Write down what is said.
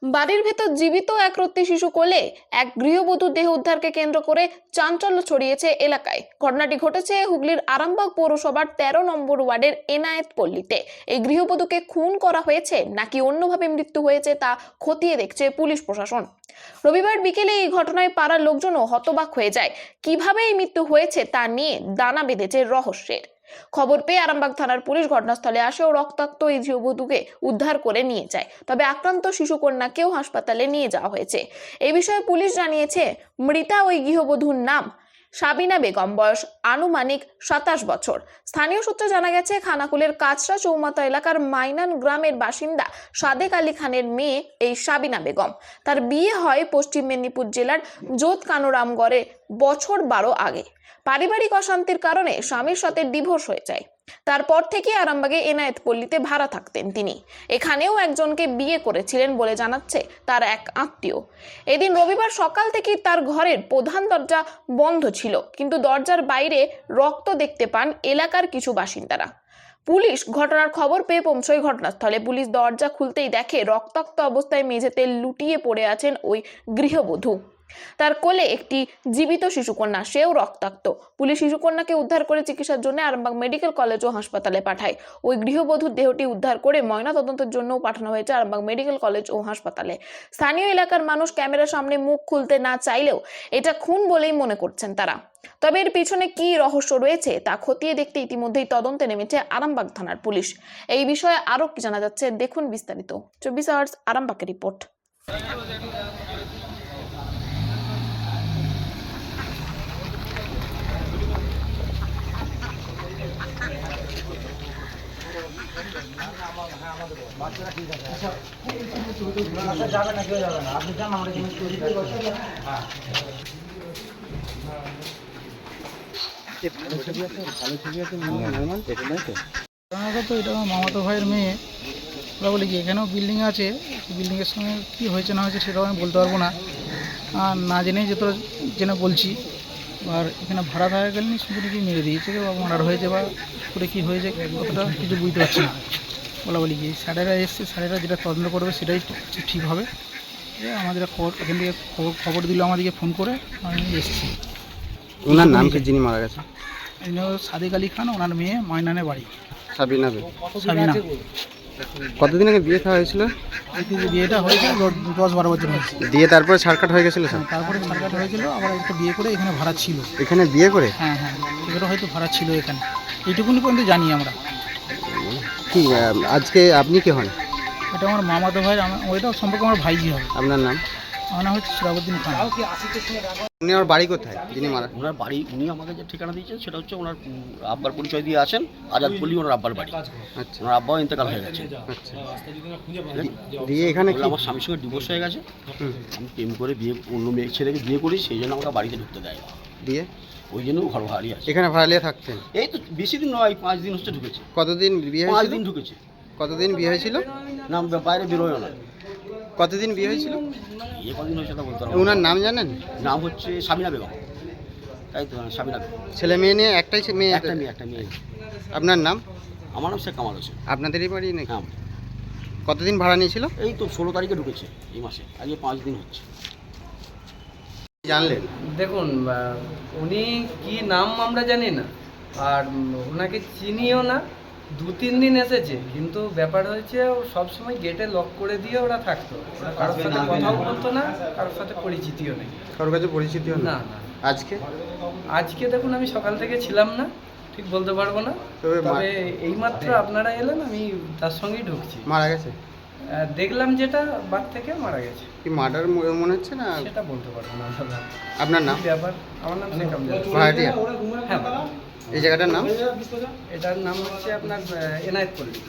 বাড়ির ভেতর জীবিত এক রত্তি শিশু কোলে এক গৃহবধূর দেহ উদ্ধারকে কেন্দ্র করে চাঞ্চল্য ছড়িয়েছে এলাকায়। ঘটনাটি ঘটেছে হুগলির আরামবাগ পৌরসভার 13 নম্বর ওয়ার্ডের এনায়েতপল্লীতে। এই গৃহবধূকে খুন করা হয়েছে নাকি অন্যভাবে মৃত্যু হয়েছে তা খতিয়ে দেখছে পুলিশ প্রশাসন। রবিবার বিকেলে এই ঘটনায় পাড়ার লোকজনও হতবাক হয়ে যায়। কিভাবে এই মৃত্যু হয়েছে তা নিয়ে দানা বেঁধেছে রহস্যের। খবর পেয়ে আরামবাগ থানার পুলিশ ঘটনাস্থলে আসে ও রক্তাক্ত এই গৃহবধূকে উদ্ধার করে নিয়ে যায়। তবে আক্রান্ত শিশু কন্যাকেও হাসপাতালে নিয়ে যাওয়া হয়েছে। এই বিষয়ে পুলিশ জানিয়েছে, মৃতা ওই গৃহবধূর নাম সাবিনা বেগম, বয়স আনুমানিক 27 বছর। স্থানীয় সূত্রে জানা গেছে, খানাকুলের কাছড়া চৌমাথা এলাকার মাইনান গ্রামের বাসিন্দা সাদেক আলী খানের মেয়ে এই সাবিনা বেগম। তার বিয়ে হয় পশ্চিম মেদিনীপুর জেলার যোধকানোরামগড়ে বছর 12 আগে। পারিবারিক অশান্তির কারণে স্বামীর সাথে ডিভোর্স হয়ে যায়। তারপর থেকে আরামবাগে এনায়েতপল্লীতে ভাড়া থাকতেন তিনি। এখানেও একজনকে বিয়ে করেছিলেন বলে জানাচ্ছে তার এক আত্মীয়। এদিন রবিবার সকাল থেকে তার ঘরের প্রধান দরজা বন্ধ ছিল, কিন্তু দরজার বাইরে রক্ত দেখতে পান এলাকার কিছু বাসিন্দারা। পুলিশ ঘটনার খবর পেয়ে পৌঁছয় ঘটনাস্থলে। পুলিশ দরজা খুলতেই দেখে রক্তাক্ত অবস্থায় মেঝেতে লুটিয়ে পড়ে আছেন ওই গৃহবধূ। তার কোলে একটি জীবিত শিশুকন্যা, সেও রক্তাক্ত। পুলিশ শিশুকন্যাকে উদ্ধার করে চিকিৎসার জন্য আরামবাগ মেডিকেল কলেজ ও হাসপাতালে পাঠায়। ওই গৃহবধূর দেহটি উদ্ধার করে ময়নাতদন্তের জন্য পাঠানো হয়েছে আরামবাগ মেডিকেল কলেজ ও হাসপাতালে। স্থানীয় এলাকার মানুষ ক্যামেরার সামনে মুখ খুলতে না চাইলেও এটা খুন বলেই মনে করছেন তারা। তবে এর পিছনে কি রহস্য রয়েছে তা খতিয়ে দেখতে ইতিমধ্যেই তদন্তে নেমেছে আরামবাগ থানার পুলিশ। এই বিষয়ে আরো কি জানা যাচ্ছে দেখুন বিস্তারিত। 24 আওয়ার্স আরামবাগের রিপোর্ট। বাচ্চারা ঠিক আছে। আচ্ছা যাবে না, কেউ যাবে না, আপনি যান, আমরা জিনিস তৈরি করে বসে যান। হ্যাঁ ভালো ছবি আছে, ভালো ছবি আছে। তো এটা আমার মামাতো ভাইয়ের মেয়ে। ওরা বলি কি এখানেও বিল্ডিং আছে, বিল্ডিংয়ের সঙ্গে কী হয়েছে না হয়েছে সেটাও আমি বলতে পারবো না, আর না জেনেই যত জেনে বলছি। আর এখানে ভাড়া থাকাকালীন শুধু কি মেরে দিয়েছে বা মার্ডার হয়েছে বা করে কী হয়েছে কতটা কিছু বুঝতে পারছি না। বলি কি স্যারেরা এসছে, স্যারেরা যেটা তদন্ত করবে সেটাই ঠিক হবে। আমাদের এখান থেকে খবর দিল, আমাদেরকে ফোন করে আমি এসেছি। ওনার নাম কি যিনি মারা গেছে? সাদেক আলী খান, ওনার মেয়ে ময়নানে বাড়ি। সাবিনা। কতদিন আগে বিয়ে খাওয়া হয়েছিল? বিয়েটা হয়েছে 10-12 বছর হয়েছে। দিয়ে তারপরে ছাড়কাট হয়ে গেছিল? তারপরে ছাড়কাট হয়েছিল, আবার একটা বিয়ে করে এখানে ভাড়া ছিল। এখানে বিয়ে করে? হ্যাঁ, এবারে হয়তো ভাড়া ছিল এখানে, এইটুকুনি পর্যন্ত জানি আমরা। কি আজকে আপনি কি হন? এটা আমার মামাতো ভাই, ওইটা সম্পর্কে আমার ভাইজি হবে। আপনার নাম? আমার নাম হচ্ছে শ্রাবুদ্দিন খান। উনি আমার বাড়ি কোথায় যিনি মারা? ওনার বাড়ি, উনি আমাকে যে ঠিকানা দিয়েছেন সেটা হচ্ছে ওনার আব্বার পরিচয় দিয়ে আসেন, আজাদপল্লী ওনার আব্বার বাড়ি। আচ্ছা, ওনার আব্বাও ইন্তেকাল হয়ে গেছে। আচ্ছা, দিয়ে এখানে কি? আমার স্বামীর সঙ্গে ডিভোর্স হয়ে গেছে। আমি প্রেম করে বিয়ে, অন্য মেয়ে ছেলেকে বিয়ে করি, সেই জন্য আমাকে বাড়িতে ঢুকতে দেয়। দিয়ে ওই জন্য ঘর ভাড়াই আছে। এখানে ভাড়া নিয়ে থাকতেন? এই তো বেশি দিন নয়, 5 দিন হচ্ছে ঢুকেছে। কতদিন বিয়ে 5 হয়েছিল? দিন ঢুকেছে। কতদিন বিয়ে হয়েছিল? না বাইরে বেরোয় না। কতদিন বিয়ে হয়েছিল? বিয়ে কদিন হয়েছে তা বলতে পারবো না। ওনার নাম জানেন? নাম হচ্ছে সাবিনা বেগম। তাই তো, সাবিনা বেগম। ছেলে মেয়ে নিয়ে একটাই মেয়ে? একটা মেয়ে। আপনার নাম? আমার নাম শেখ কামাল হোসেন। আপনাদেরই বাড়ি নাকি? হ্যাঁ। কতদিন ভাড়া নিয়েছিল? এই তো 16 তারিখে ঢুকেছে এই মাসে, আজকে 5 দিন হচ্ছে। জানলেন? দেখুন, উনি কি নাম আমরা জানি না, আর ওনাকে চিনিও না। 2-3 দিন এসেছে, কিন্তু ব্যাপার হয়েছে ও সবসময় গেটে লক করে দিয়ে ওরা থাকতো। ওরা কারোর সাথে কথাও বলতো না, কারোর সাথে পরিচিতিও নেই। কারোর কাছে পরিচিতিও না। আজকে দেখুন, আমি সকাল থেকে ছিলাম না, ঠিক বলতে পারবো না। তবে এইমাত্র আপনারা এলেন, আমি তার সঙ্গেই ঢুকছি। মারা গেছে? দেখলাম যেটা বাদ থেকে মারা গেছে। কি মার্ডার মনে হচ্ছে না? সেটা বলতে পারবো না দাদা। আপনার নাম? ব্যাপার, আমার নাম শেখ কামাল। ভাড়াটিয়া? হ্যাঁ। এই জায়গাটার নাম? এটার নাম হচ্ছে আপনার এনায়েতপল্লী।